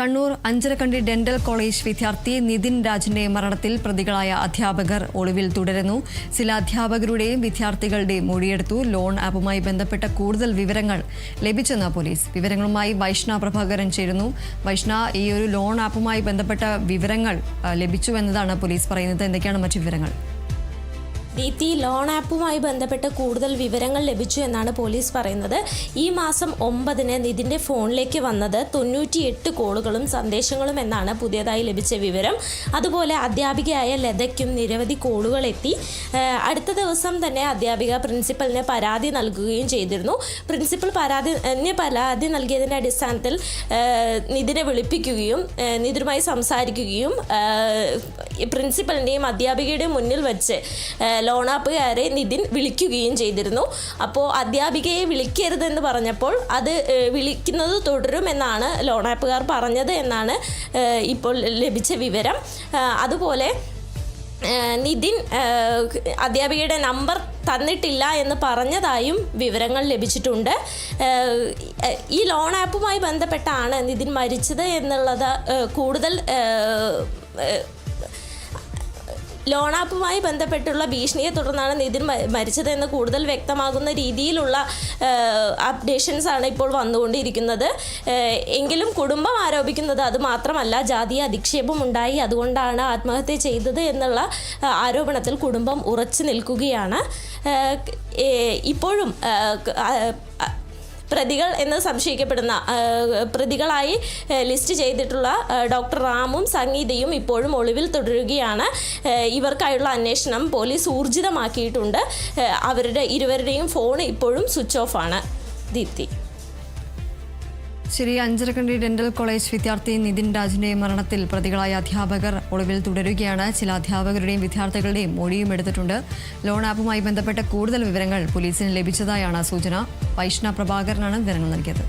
Kannur Anjarakandy dental college വിദ്യാർത്ഥി നിതിൻ രാജിന്റെ മരണത്തിൽ പ്രതികളായ അധ്യാപകർ ഒളിവിൽ തുടരുന്നു. ചില അധ്യാപകരുടെയും വിദ്യാർത്ഥികളുടെയും മൊഴിയെടുത്തു. ലോൺ ആപ്പുമായി ബന്ധപ്പെട്ട കൂടുതൽ വിവരങ്ങൾ ലഭിച്ചെന്ന് പോലീസ്. വിവരങ്ങളുമായി വൈഷ്ണ പ്രഭാകരൻ ചേരുന്നു. വൈഷ്ണ, ഈ ഒരു ലോൺ ആപ്പുമായി ബന്ധപ്പെട്ട വിവരങ്ങൾ ലഭിച്ചു എന്നതാണ് പോലീസ് പറയുന്നത്. എന്തൊക്കെയാണ് മറ്റു വിവരങ്ങൾ? ദീപ്തി, ലോൺ ആപ്പുമായി ബന്ധപ്പെട്ട് കൂടുതൽ വിവരങ്ങൾ ലഭിച്ചു എന്നാണ് പോലീസ് പറയുന്നത്. ഈ മാസം 9-ന് നിതിൻ്റെ ഫോണിലേക്ക് വന്നത് 98 കോളുകളും സന്ദേശങ്ങളും എന്നാണ് പുതിയതായി ലഭിച്ച വിവരം. അതുപോലെ അധ്യാപികയായ ലതയ്ക്കും നിരവധി കോളുകൾ എത്തി. അടുത്ത ദിവസം തന്നെ അധ്യാപിക പ്രിൻസിപ്പലിന് പരാതി നൽകുകയും ചെയ്തിരുന്നു. പ്രിൻസിപ്പൽ പരാതി നൽകിയതിൻ്റെ അടിസ്ഥാനത്തിൽ നിതിനെ വിളിപ്പിക്കുകയും നിതിനുമായി സംസാരിക്കുകയും പ്രിൻസിപ്പലിൻ്റെയും അധ്യാപികയുടെയും മുന്നിൽ വെച്ച് ലോൺ ആപ്പുകാരെ നിതിൻ വിളിക്കുകയും ചെയ്തിരുന്നു. അപ്പോൾ അധ്യാപികയെ വിളിക്കരുതെന്ന് പറഞ്ഞപ്പോൾ അത് വിളിക്കുന്നത് തുടരുമെന്നാണ് ലോൺ ആപ്പുകാർ പറഞ്ഞത് എന്നാണ് ഇപ്പോൾ ലഭിച്ച വിവരം. അതുപോലെ നിതിൻ അധ്യാപികയുടെ നമ്പർ തന്നിട്ടില്ല എന്ന് പറഞ്ഞതായും വിവരങ്ങൾ ലഭിച്ചിട്ടുണ്ട്. ഈ ലോൺ ആപ്പുമായി ബന്ധപ്പെട്ടാണ് നിതിൻ മരിച്ചത് എന്നുള്ളത് കൂടുതൽ ലോൺ ആപ്പുമായി ബന്ധപ്പെട്ടുള്ള ഭീഷണിയെ തുടർന്നാണ് നിതിൻ മരിച്ചതെന്ന് കൂടുതൽ വ്യക്തമാകുന്ന രീതിയിലുള്ള അപ്ഡേഷൻസാണ് ഇപ്പോൾ വന്നുകൊണ്ടിരിക്കുന്നത്. എങ്കിലും കുടുംബം ആരോപിക്കുന്നത് അത് മാത്രമല്ല, ജാതീയ അധിക്ഷേപം ഉണ്ടായി, അതുകൊണ്ടാണ് ആത്മഹത്യ ചെയ്തത് എന്നുള്ള ആരോപണത്തിൽ കുടുംബം ഉറച്ചു നിൽക്കുകയാണ്. ഇപ്പോഴും പ്രതികൾ എന്ന് സംശയിക്കപ്പെടുന്ന പ്രതികളായി ലിസ്റ്റ് ചെയ്തിട്ടുള്ള ഡോക്ടർ റാമും സംഗീതയും ഇപ്പോഴും ഒളിവിൽ തുടരുകയാണ്. ഇവർക്കായുള്ള അന്വേഷണം പോലീസ് ഊർജിതമാക്കിയിട്ടുണ്ട്. ഇരുവരുടെയും ഫോൺ ഇപ്പോഴും സ്വിച്ച് ഓഫ് ആണ്. ദീപ്തി. ശരി, അഞ്ചരക്കണ്ടി ഡെന്റൽ കോളേജ് വിദ്യാർത്ഥി നിതിൻ രാജിന്റെ മരണത്തിൽ പ്രതികളായ അധ്യാപകർ ഒളിവിൽ തുടരുകയാണ്. ചില അധ്യാപകരുടെയും വിദ്യാർത്ഥികളുടെയും മൊഴിയും എടുത്തിട്ടുണ്ട്. ലോൺ ആപ്പുമായി ബന്ധപ്പെട്ട കൂടുതൽ വിവരങ്ങൾ പോലീസിന് ലഭിച്ചതായാണ് സൂചന. വൈഷ്ണ പ്രഭാകരനാണ് വിവരങ്ങൾ നൽകിയത്.